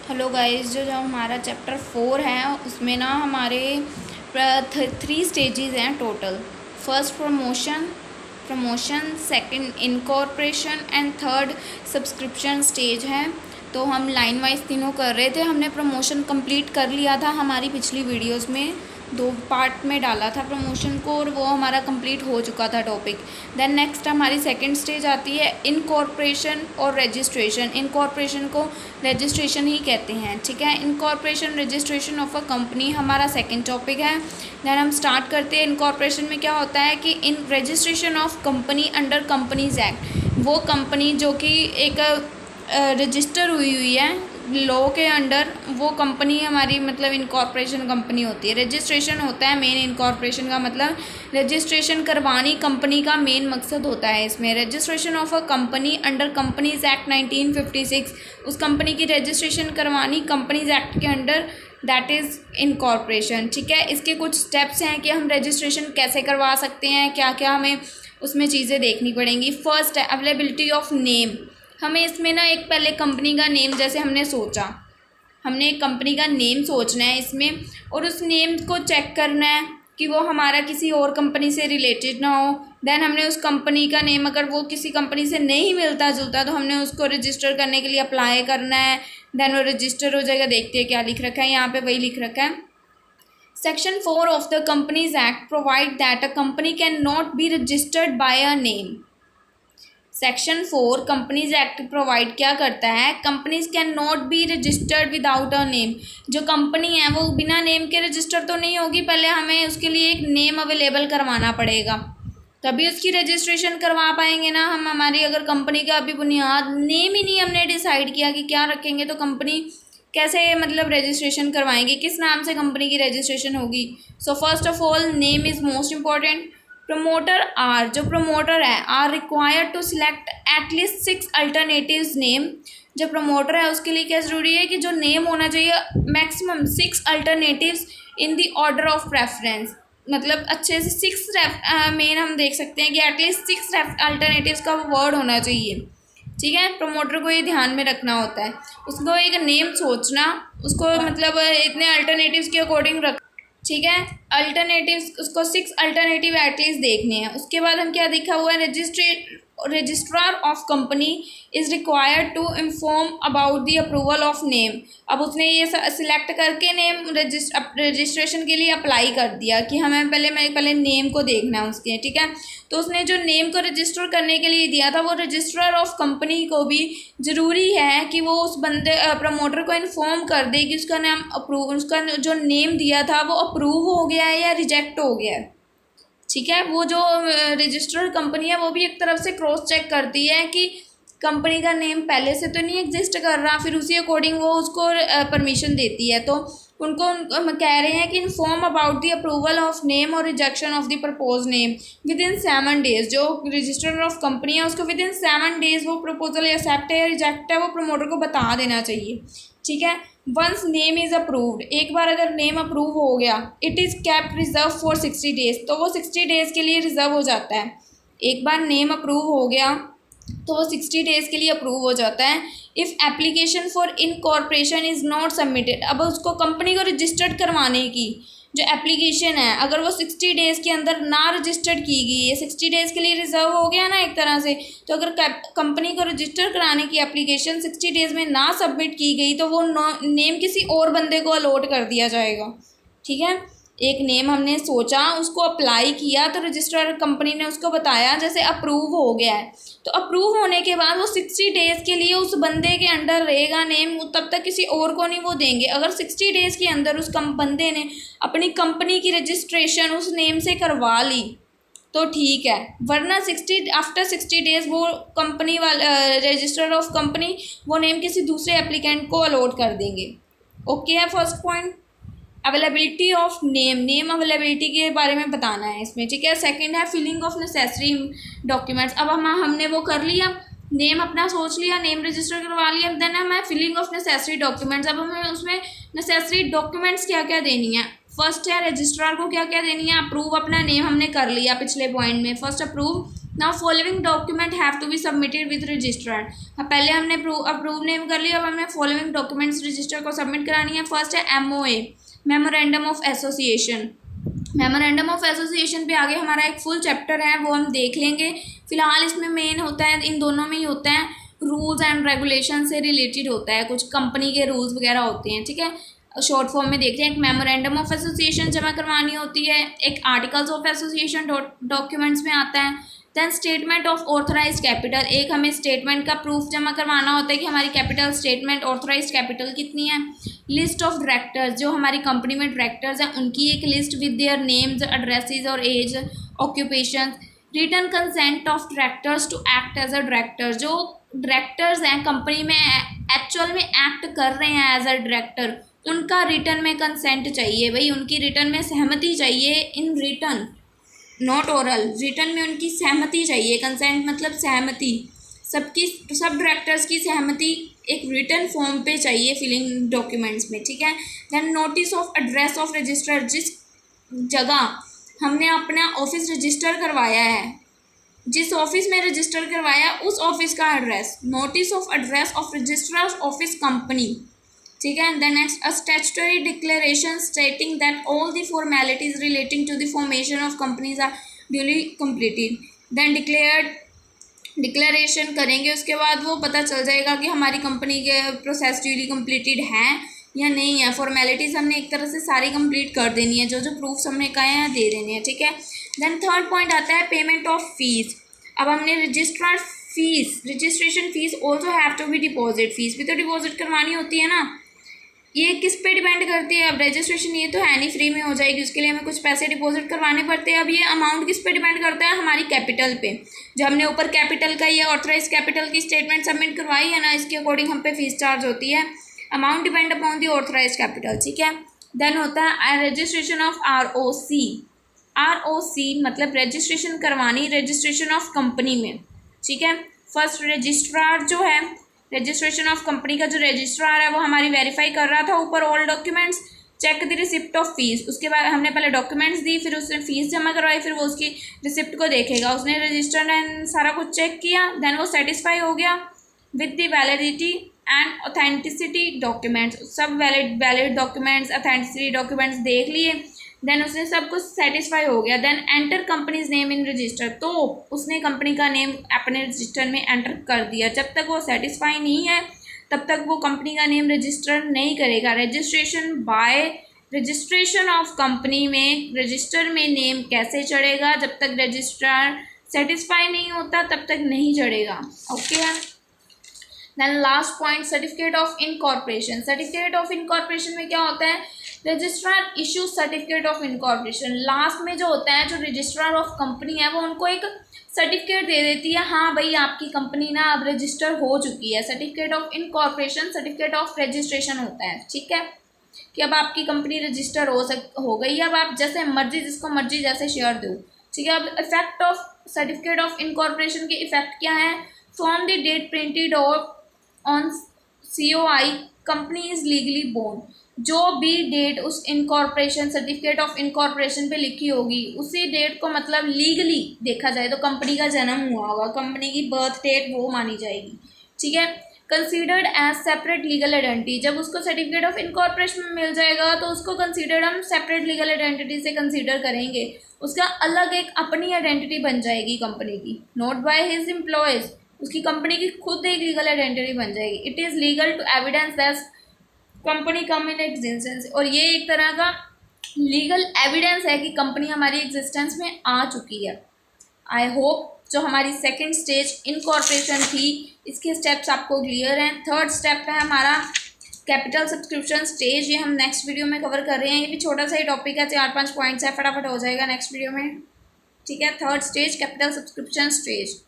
Hello guys, जो जो हमारा चैप्टर 4 है उसमें ना हमारे 3 स्टेजेस हैं total. First promotion, second incorporation and third subscription stage है। तो हम लाइन वाइज तीनों कर रहे थे। हमने प्रमोशन कंप्लीट कर लिया था हमारी पिछली वीडियोस में, 2 पार्ट में डाला था प्रमोशन को, और वो हमारा कंप्लीट हो चुका था टॉपिक। देन नेक्स्ट हमारी सेकंड स्टेज आती है इनकॉर्पोरेशन और रजिस्ट्रेशन। इनकॉर्पोरेशन को रजिस्ट्रेशन ही कहते हैं, ठीक है। Incorporation registration of a company हमारा सेकंड टॉपिक है। देन हम स्टार्ट करते हैं। इनकॉर्पोरेशन में क्या होता है कि इन registration of company under companies act, वो कंपनी जो कि एक रजिस्टर हुई है लॉ के अंडर, वो कंपनी हमारी मतलब इनकॉर्पोरेशन कंपनी होती है। रजिस्ट्रेशन होता है मेन, इनकॉर्पोरेशन का मतलब रजिस्ट्रेशन करवानी कंपनी का मेन मकसद होता है। इसमें registration of a company under companies act 1956, उस कंपनी की रजिस्ट्रेशन करवानी कंपनीज एक्ट के अंडर, दैट इज़ इनकॉर्पोरेशन, ठीक है। इसके कुछ स्टेप्स हैं कि हम रजिस्ट्रेशन कैसे करवा सकते हैं, क्या क्या हमें उसमें चीज़ें देखनी पड़ेंगी। फर्स्ट है अवेलेबिलिटी ऑफ नेम। हमें इसमें ना एक पहले कंपनी का नेम, जैसे हमने एक कंपनी का नेम सोचना है इसमें, और उस नेम को चेक करना है कि वो हमारा किसी और कंपनी से रिलेटेड ना हो। देन हमने उस कंपनी का नेम, अगर वो किसी कंपनी से नहीं मिलता जुलता, तो हमने उसको रजिस्टर करने के लिए अप्लाई करना है। देन वो रजिस्टर हो जाएगा। देखते हैं क्या लिख रखा है यहाँ पे, वही लिख रखा है। Section 4 of the companies act provide that a company can not be registered bye a name. Section 4 companies act provide क्या करता है, companies can not be registered without a name. जो कंपनी है वो बिना नेम के रजिस्टर तो नहीं होगी, पहले हमें उसके लिए एक नेम अवेलेबल करवाना पड़ेगा, तभी उसकी रजिस्ट्रेशन करवा पाएंगे ना हम। हमारी अगर कंपनी का अभी बुनियाद नेम ही नहीं हमने डिसाइड किया कि क्या रखेंगे, तो कंपनी कैसे मतलब रजिस्ट्रेशन करवाएंगे, किस नाम से कंपनी की रजिस्ट्रेशन होगी। So first of all name is most important. Promoter जो प्रमोटर है are required to select at least 6 alternatives name. जो प्रमोटर है उसके लिए क्या ज़रूरी है कि जो नेम होना चाहिए maximum 6 alternatives in the order of preference. मतलब अच्छे से 6 मेन हम देख सकते हैं कि एटलीस्ट 6 अल्टरनेटिव्स का वर्ड होना चाहिए, ठीक है। प्रमोटर को ये ध्यान में रखना होता है, उसको एक नेम सोचना, उसको मतलब इतने अल्टरनेटिव्स के अकॉर्डिंग रख, ठीक है। अल्टरनेटिव्स उसको 6 अल्टरनेटिव एटलीस्ट देखने हैं। उसके बाद हम क्या देखा हुआ है, registrar of company is required to inform about the approval of name. अब उसने ये सिलेक्ट करके नेम रजिस्ट्रेशन के लिए अप्लाई कर दिया कि हमें पहले नेम को देखना है उसके, ठीक है। तो उसने जो नेम को रजिस्टर करने के लिए दिया था, वो रजिस्ट्रार ऑफ कंपनी को भी ज़रूरी है कि वो उस बंदे प्रमोटर को इन्फॉर्म कर दे कि उसका नाम उसका जो नेम दिया था वो अप्रूव हो गया है या रिजेक्ट हो गया है, ठीक है। वो जो रजिस्टर्ड कंपनी है वो भी एक तरफ से क्रॉस चेक करती है कि कंपनी का नेम पहले से तो नहीं एग्जिस्ट कर रहा, फिर उसी अकॉर्डिंग वो उसको परमिशन देती है। तो उनको हम कह रहे हैं कि inform about the approval of name और rejection of the propose name within 7 days. जो रजिस्टर ऑफ कंपनी है उसको विद इन 7 डेज वो प्रपोजल एक्सेप्ट है या रिजेक्ट है वो प्रमोटर को बता देना चाहिए, ठीक है। वंस नेम इज़ अप्रूव्ड, एक बार अगर नेम अप्रूव हो गया, it is kept reserve for 60 days, तो वो 60 डेज़ के लिए रिजर्व हो जाता है। एक बार नेम अप्रूव हो गया तो वो 60 डेज़ के लिए अप्रूव हो जाता है। If application for incorporation is not submitted, अब उसको कंपनी को रजिस्टर्ड करवाने की जो एप्लीकेशन है, अगर वो 60 डेज़ के अंदर ना रजिस्टर्ड की गई, ये 60 डेज़ के लिए रिजर्व हो गया ना एक तरह से, तो अगर कंपनी को रजिस्टर कराने की एप्लीकेशन 60 डेज़ में ना सबमिट की गई तो वो नेम किसी और बंदे को अलॉट कर दिया जाएगा, ठीक है। एक नेम हमने सोचा, उसको अप्लाई किया, तो रजिस्ट्रार कंपनी ने उसको बताया जैसे अप्रूव हो गया है, तो अप्रूव होने के बाद वो 60 डेज़ के लिए उस बंदे के अंडर रहेगा नेम, तब तक किसी और को नहीं वो देंगे। अगर 60 डेज़ के अंदर उस बंदे ने अपनी कंपनी की रजिस्ट्रेशन उस नेम से करवा ली तो ठीक है, वरना आफ्टर 60 डेज़ वो कंपनी वाला रजिस्टर ऑफ कंपनी वो नेम किसी दूसरे एप्लीकेंट को अलॉट कर देंगे। ओके है first point. Availability of name availability के बारे में बताना है इसमें, ठीक है। सेकंड है फिलिंग ऑफ नेसेसरी डॉक्यूमेंट्स। अब हमने वो कर लिया, नेम अपना सोच लिया, नेम रजिस्टर करवा लिया, देन हमें फिलिंग ऑफ नेसेसरी डॉक्यूमेंट्स। अब हमें उसमें नेसेसरी डॉक्यूमेंट्स क्या क्या देनी है। फर्स्ट है रजिस्ट्रार को क्या क्या देनी है, अप्रूव अपना नेम हमने कर लिया पिछले पॉइंट में। First approve now following document have to be submitted with registrar. पहले हमने अप्रूव नेम कर लिया, अब हमें फॉलोइंग डॉक्यूमेंट्स रजिस्टर को सबमिट करानी है। फर्स्ट है MOA, memorandum of association. Memorandum of association पे आगे हमारा एक फुल चैप्टर है, वो हम देख लेंगे। फिलहाल इसमें मेन होता है, इन दोनों में ही होता है, रूल्स एंड रेगुलेशन से रिलेटेड होता है, कुछ कंपनी के रूल्स वगैरह होते हैं, ठीक है। शॉर्ट फॉर्म में देखते हैं। एक मेमोरेंडम ऑफ एसोसिएशन जमा करवानी होती है, एक आर्टिकल्स ऑफ एसोसिएशन डॉक्यूमेंट्स में आता है। Then statement of authorised capital, एक हमें स्टेटमेंट का प्रूफ जमा करवाना होता है कि हमारी कैपिटल स्टेटमेंट ऑथराइज्ड कैपिटल कितनी है। लिस्ट ऑफ डायरेक्टर्स, जो हमारी कंपनी में डायरेक्टर्स हैं उनकी एक list with their names, addresses और age, occupation. Written consent of directors to act as a director, जो डायरेक्टर्स हैं कंपनी में एक्चुअल में एक्ट कर रहे हैं एज अ डायरेक्टर, उनका रिटर्न में कंसेंट चाहिए भाई, उनकी रिटर्न में सहमति चाहिए। In written, not oral, written में उनकी सहमति चाहिए। कंसेंट मतलब सहमति, सब डायरेक्टर्स की सहमति एक रिटर्न फॉर्म पे चाहिए फिलिंग डॉक्यूमेंट्स में, ठीक है। Then notice of address of register, जिस जगह हमने अपना ऑफिस रजिस्टर करवाया है, जिस ऑफिस में रजिस्टर करवाया उस ऑफिस का address. Notice of address of registrar office company, ठीक है। Then next, a statutory declaration stating that all the formalities relating to the formation of companies are duly completed. Then declaration करेंगे, उसके बाद वो पता चल जाएगा कि हमारी कंपनी के प्रोसेस ड्यूली कंप्लीटेड हैं या नहीं है। फॉर्मेलिटीज़ हमने एक तरह से सारी कंप्लीट कर देनी है, जो जो प्रूफ्स हमने कहे हैं दे देने हैं, ठीक है। देन थर्ड पॉइंट आता है पेमेंट ऑफ फीस। अब हमने registrar fees, registration fees also have to be deposit, fees भी तो डिपॉजिट करवानी होती है ना। ये किस पे डिपेंड करती है, अब रजिस्ट्रेशन ये तो है नहीं फ्री में हो जाएगी, उसके लिए हमें कुछ पैसे डिपॉजिट करवाने पड़ते हैं। अब ये अमाउंट किस पे डिपेंड करता है, हमारी कैपिटल पे। जो हमने ऊपर कैपिटल का ये ऑथराइज कैपिटल की स्टेटमेंट सबमिट करवाई है ना, इसके अकॉर्डिंग हम पे फीस चार्ज होती है। Amount depend upon the authorise capital, ठीक है। देन होता है रजिस्ट्रेशन ऑफ ROC। ROC मतलब रजिस्ट्रेशन करवानी, रजिस्ट्रेशन ऑफ कंपनी में, ठीक है। फर्स्ट रजिस्ट्रार जो है, रजिस्ट्रेशन ऑफ कंपनी का जो रजिस्ट्रार है वो हमारी वेरीफाई कर रहा था ऊपर all documents, check the receipt of fees. उसके बाद हमने पहले डॉक्यूमेंट्स दी, फिर उसने फीस जमा करवाई, फिर वो उसकी रिसिप्ट को देखेगा। उसने रजिस्टर एंड सारा कुछ चेक किया, देन वो सेटिस्फाई हो गया with the validity and authenticity documents. सब वैलिड डॉक्यूमेंट्स, ऑथेंटिसिटी डॉक्यूमेंट्स देख लिए, देन उसने सब कुछ सेटिस्फाई हो गया। Then enter companies name in register, तो उसने कंपनी का नेम अपने रजिस्टर में एंटर कर दिया। जब तक वो सेटिस्फाई नहीं है तब तक वो कंपनी का नेम रजिस्टर नहीं करेगा। रजिस्ट्रेशन ऑफ कंपनी में रजिस्टर में नेम कैसे चढ़ेगा, जब तक रजिस्ट्रार सेटिस्फाई नहीं होता तब तक नहीं चढ़ेगा, okay. Then last point, certificate of incorporation. Certificate of incorporation में क्या होता है, registrar issue certificate of incorporation. Last में जो होता है, जो रजिस्ट्रार ऑफ कंपनी है वो उनको एक सर्टिफिकेट दे देती है, हाँ भाई आपकी कंपनी ना अब रजिस्टर हो चुकी है। Certificate of incorporation certificate of registration होता है, ठीक है, कि अब आपकी कंपनी रजिस्टर हो गई है। अब आप जैसे मर्जी, जिसको मर्जी जैसे शेयर दो, ठीक है। अब effect of certificate of incorporation के इफेक्ट क्या है, from the date printed on COI company is legally born. जो भी डेट उस इनकॉर्पोरेशन सर्टिफिकेट ऑफ इनकॉर्पोरेशन पे लिखी होगी, उसी डेट को मतलब लीगली देखा जाए तो कंपनी का जन्म हुआ होगा, कंपनी की बर्थ डेट वो मानी जाएगी, ठीक है। Considered as separate legal identity, जब उसको सर्टिफिकेट ऑफ इनकॉर्पोरेशन में मिल जाएगा तो उसको कंसीडर्ड हम सेपरेट लीगल आइडेंटिटी से कंसीडर करेंगे, उसका अलग एक अपनी आइडेंटिटी बन जाएगी कंपनी की, नॉट बाय हिज एम्प्लॉयज, उसकी कंपनी की खुद एक लीगल आइडेंटिटी बन जाएगी। It is legal to evidence that company come in existence, और ये एक तरह का लीगल एविडेंस है कि कंपनी हमारी एग्जिस्टेंस में आ चुकी है। आई होप जो हमारी सेकंड स्टेज इनकॉर्पोरेशन थी इसके स्टेप्स आपको क्लियर हैं। थर्ड स्टेप है हमारा कैपिटल सब्सक्रिप्शन स्टेज, ये हम नेक्स्ट वीडियो में कवर कर रहे हैं। ये भी छोटा सा ही टॉपिक है, 4-5 पॉइंट्स है, फटाफट हो जाएगा नेक्स्ट वीडियो में, ठीक है। Third stage capital subscription stage.